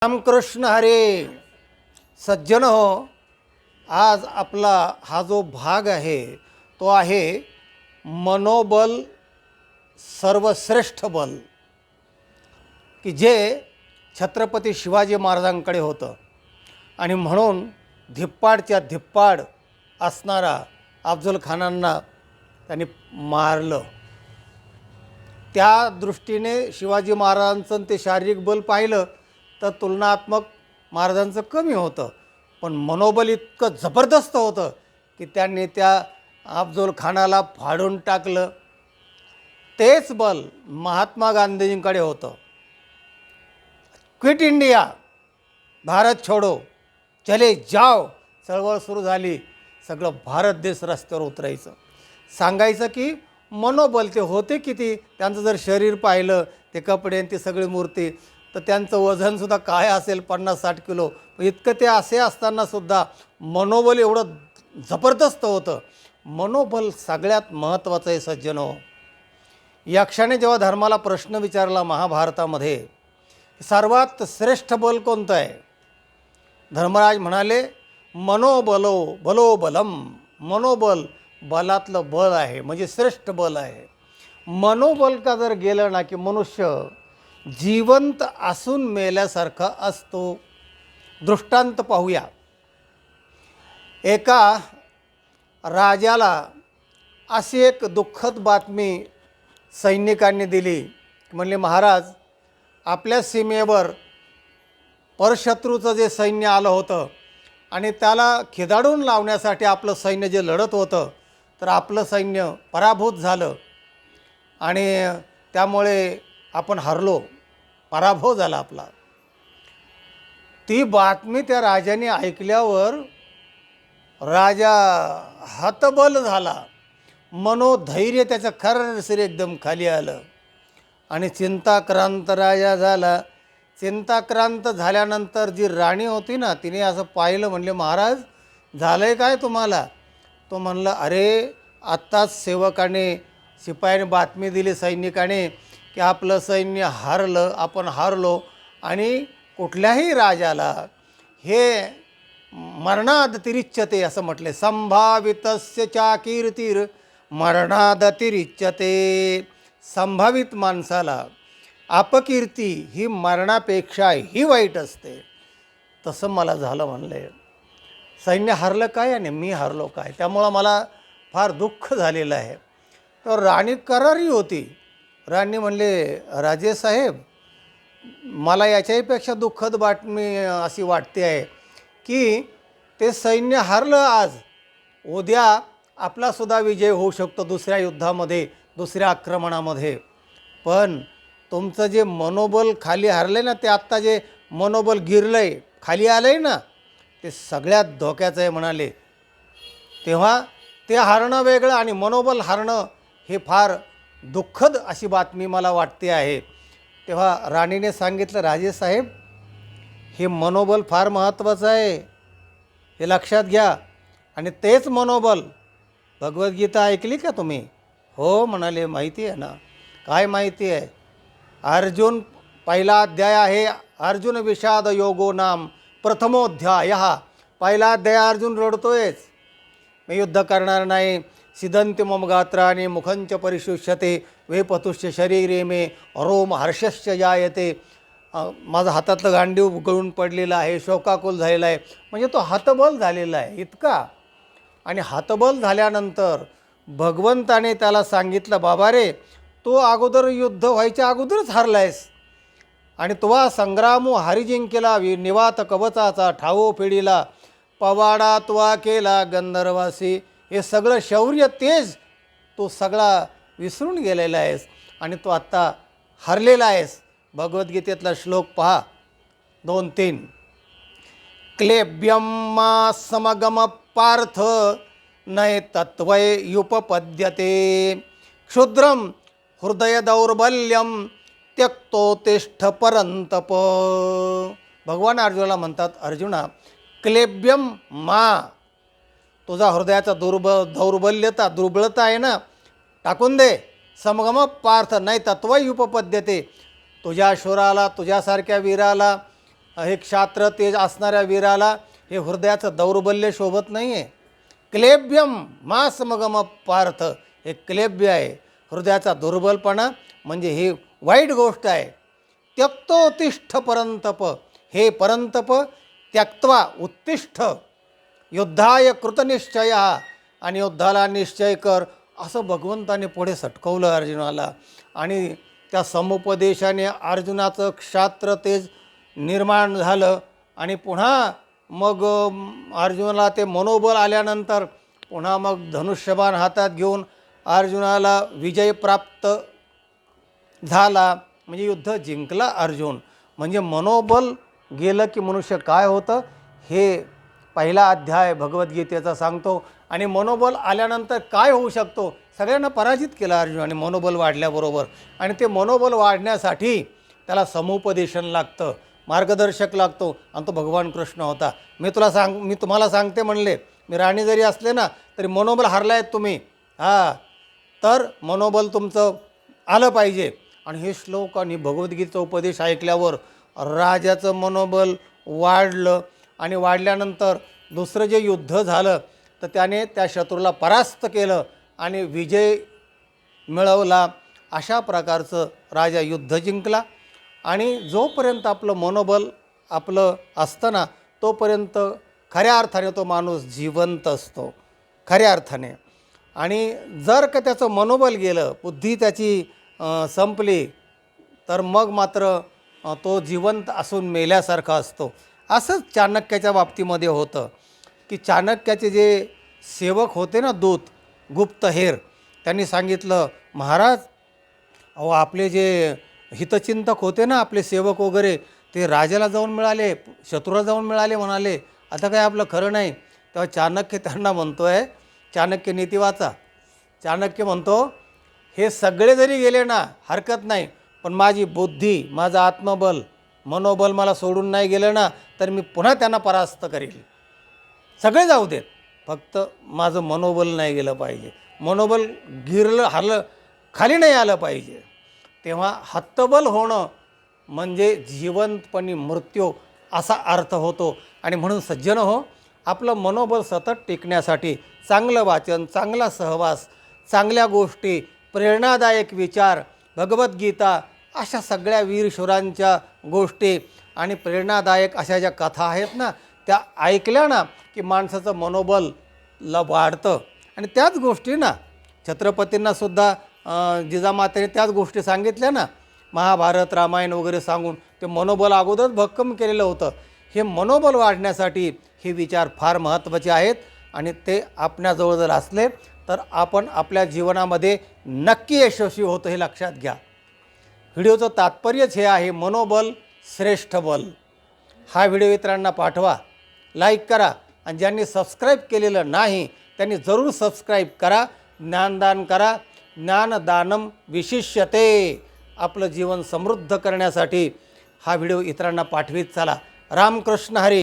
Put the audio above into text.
रामकृष्ण हरे. सज्जन हो, आज आपला हा जो भाग आहे तो आहे मनोबल सर्वश्रेष्ठ बल, की जे छत्रपती शिवाजी महाराजांकडे होतं आणि म्हणून धिप्पाडच्या धिप्पाड असणारा अफजल खानांना त्यांनी मारलं. त्या दृष्टीने शिवाजी महाराजांचं ते शारीरिक बल पाहिलं तर तुलनात्मक महाराजांचं कमी होतं, पण मनोबल इतकं जबरदस्त होतं की त्यांनी त्या अफजल खानाला फाडून टाकलं. तेच बल महात्मा गांधीजींकडे होतं. क्विट इंडिया, भारत छोडो, चले जाओ चळवळ सुरू झाली. सगळं भारत देश रस्त्यावर उतरायचं. सांगायचं की मनोबल ते होते किती. त्यांचं जर शरीर पाहिलं, ते कपडे आणि ती सगळी मूर्ती, तर त्यांचं वजनसुद्धा काय असेल 50-60 किलो. इतकं ते असे असतानासुद्धा मनोबल एवढं जबरदस्त होतं. मनोबल सगळ्यात महत्त्वाचं आहे सज्जनो. यक्षाने जेव्हा धर्माला प्रश्न विचारला महाभारतामध्ये, सर्वात श्रेष्ठ बल कोणतं आहे, धर्मराज म्हणाले मनोबलो बलो बलम. मनोबल बलातलं बल आहे, म्हणजे श्रेष्ठ बल आहे. मनोबल का जर गेलं ना की मनुष्य जिवंत असून मेल्यासारखा असतो. दृष्टांत पाहूया. एका राजाला अशी एक दुःखद बातमी सैनिकांनी दिली. म्हणले, महाराज, आपल्या सीमेवर परशत्रूचं जे सैन्य आलं होतं आणि त्याला खिदाडून लावण्यासाठी आपलं सैन्य जे लढत होतं, तर आपलं सैन्य पराभूत झालं आणि त्यामुळे आपण हरलो, पराभव झाला आपला. ती बातमी त्या राजाने ऐकल्यावर राजा हतबल झाला. मनोधैर्य त्याचं खरसर एकदम खाली आलं आणि चिंताक्रांत राजा झाला. चिंताक्रांत झाल्यानंतर जी राणी होती ना, तिने असं पाहिलं. म्हणले, महाराज, झालं आहे काय तुम्हाला? तो म्हणला, अरे, आत्ताच सेवकाने, शिपायाने बातमी दिली सैनिकाने की आपलं सैन्य हारलं, आपण हारलो आणि कुठल्याही राजाला हे मरणादतिरिच्यते असं म्हटले. संभावितस्य चा कीर्तीर मरणादतिरिच्यते. संभावित माणसाला अपकीर्ती ही मरणापेक्षाही वाईट असते. तसं मला झालं. म्हणले, सैन्य हरलं काय आणि मी हरलो काय, त्यामुळं मला फार दुःख झालेलं आहे. तर राणी करारी होती. राणी म्हणले, राजेसाहेब, मला याच्याहीपेक्षा दुःखद बातमी अशी वाटते आहे की ते सैन्य हरलं आज, उद्या आपलासुद्धा विजय होऊ शकतो दुसऱ्या युद्धामध्ये, दुसऱ्या आक्रमणामध्ये. पण तुमचं जे मनोबल खाली हरलं ना, ते आत्ता जे मनोबल गिरलं आहे, खाली आलं आहे ना, ते सगळ्यात धोक्याचं आहे म्हणाले. तेव्हा ते हरणं वेगळं आणि मनोबल हरणं हे फार दुःखद अशी बातमी मला वाटते आहे. तेव्हा राणीने सांगितलं, राजेसाहेब, हे मनोबल फार महत्त्वाचं आहे, हे लक्षात घ्या. आणि तेच मनोबल, भगवद्गीता ऐकली का तुम्ही? हो म्हणाले, माहिती आहे ना. काय माहिती आहे? अर्जुन, पहिला अध्याय आहे, अर्जुन विषाद योगो नाम प्रथमोध्याय. पहिला अध्याय अर्जुन रडतोयच, मी युद्ध करणार नाही. सिदंती मम गात्राने मुखंच परिशुष्यते वेपतुष्य शरीरे मे रोम हर्षश्च जायते. माझं हातातलं गांडीव गळून पडलेलं आहे, शोकाकुल झालेला आहे. म्हणजे तो हतबल झालेला आहे इतका. आणि हतबल झाल्यानंतर भगवंताने त्याला सांगितलं, बाबा रे, तो अगोदर युद्ध व्हायच्या अगोदरच हरला आहेस आणि तुवा संग्रामो हरिजिंकेला निवात कवचाचा ठावो पिढीला पवाडा तुवा केला गंधर्वासी. हे सगळं शौर्य तेज तो सगळा विसरून गेलेला आहेस आणि तो आत्ता हरलेला आहेस. भगवद्गीतेतला श्लोक पहा, 2-3. क्लेब्यम मा समगम पार्थ नय तत्वय युपपद्यते क्षुद्रम हृदय दौर्बल्यम त्यक्तोतिष्ठ परंतप. भगवान अर्जुनाला म्हणतात, अर्जुना, क्लेब्यम मा, तुझा हृदयाचा दौर्बल्यता, दुर्बलता आहे ना, टाकून दे. समगम पार्थ नाही तत्व उपपद्यते. तुझ्या शूराला, तुझ्यासारख्या वीराला हे क्षात्र तेज असणाऱ्या वीराला हे हृदयाचं दौर्बल्य शोभत नाही आहे. क्लेब्यम मा समगम पार्थ, हे क्लेब्य आहे, हृदयाचा दुर्बलपणा म्हणजे ही वाईट गोष्ट आहे. त्यक्तोत्तिष्ठ परंतप, हे परंतप त्यक्त्वा उत्तिष्ठ युद्धाय कृतनिश्चय, आणि युद्धाला निश्चय कर, असं भगवंताने पुढे सटकवलं अर्जुनाला. आणि त्या समुपदेशाने अर्जुनाचं क्षात्र तेज निर्माण झालं. आणि पुन्हा मग अर्जुनाला ते मनोबल आल्यानंतर पुन्हा मग धनुष्यबाण हातात घेऊन अर्जुनाला विजय प्राप्त झाला, म्हणजे युद्ध जिंकला अर्जुन. म्हणजे मनोबल गेलं की मनुष्य काय होतं हे पहिला अध्याय भगवद्गीतेचा सांगतो. आणि मनोबल आल्यानंतर काय होऊ शकतो, सगळ्यांना पराजित केलं अर्जुनाने मनोबल वाढल्याबरोबर. आणि ते मनोबल वाढण्यासाठी त्याला समुपदेशन लागतं, मार्गदर्शक लागतो, आणि तो भगवान कृष्ण होता. मी तुम्हाला सांगते म्हणले, मी राणी जरी असले ना तरी मनोबल हरला आहेत तुम्ही, तर मनोबल तुमचं आलं पाहिजे. आणि हे श्लोक आणि भगवद्गीतेचा उपदेश ऐकल्यावर राजाचं मनोबल वाढलं. आणि वाढल्यानंतर दुसरं जे युद्ध झालं तर त्याने त्या शत्रूला परास्त केलं आणि विजय मिळवला. अशा प्रकारचं राजा युद्ध जिंकला. आणि जोपर्यंत आपलं मनोबल आपलं असतं ना तोपर्यंत खऱ्या अर्थाने तो माणूस जिवंत असतो, खऱ्या अर्थाने. आणि जर का त्याचं मनोबल गेलं, बुद्धी त्याची संपली, तर मग मात्र तो जिवंत असून मेल्यासारखा असतो. असंच चाणक्याच्या बाबतीमध्ये होतं की चाणक्याचे जे सेवक होते ना दूत, गुप्तहेर, त्यांनी सांगितलं, महाराज अहो आपले जे हितचिंतक होते ना आपले सेवक वगैरे, ते राजाला जाऊन मिळाले, शत्रूला जाऊन मिळाले, म्हणाले आता काय आपलं खरं नाही. तेव्हा चाणक्य त्यांना म्हणतो आहे, चाणक्य नीती वाचा, चाणक्य म्हणतो हे सगळे जरी गेले ना हरकत नाही, पण माझी बुद्धी, माझं आत्मबल, मनोबल मला सोडून नाही गेलं ना तर मी पुन्हा त्यांना परास्त करेल. सगळे जाऊ देत, फक्त माझं मनोबल नाही गेलं पाहिजे, मनोबल हरलं, खाली नाही आलं पाहिजे. तेव्हा हतबल होणं म्हणजे जिवंतपणी मृत्यू असा अर्थ होतो. आणि म्हणून सज्जन हो, आपलं मनोबल सतत टिकण्यासाठी चांगलं वाचन, चांगला सहवास, चांगल्या गोष्टी, प्रेरणादायक विचार, भगवद्गीता, अशा सगळ्या वीरशूरांच्या गोष्टी आणि प्रेरणादायक अशा ज्या कथा आहेत ना त्या ऐकल्या ना की माणसाचं मनोबल वाढतं. आणि त्याच गोष्टी ना छत्रपतींनासुद्धा जिजामातेने त्याच गोष्टी सांगितल्या ना, महाभारत रामायण वगैरे सांगून ते मनोबल अगोदरच भक्कम केलेलं होतं. हे मनोबल वाढण्यासाठी हे विचार फार महत्त्वाचे आहेत. आणि ते आपल्याजवळ जर असले तर आपण आपल्या जीवनामध्ये नक्की यशस्वी होतं, हे लक्षात घ्या. व्हिडिओचं तात्पर्यच हे आहे, मनोबल श्रेष्ठ बल. हा व्हिडिओ इतरांना पाठवा, लाईक करा, आणि ज्यांनी सबस्क्राईब केलेलं नाही त्यांनी जरूर सबस्क्राईब करा, ज्ञानदान करा. ज्ञानदानम विशिष्यते. आपलं जीवन समृद्ध करण्यासाठी हा व्हिडिओ इतरांना पाठवीत चला. रामकृष्ण हरी.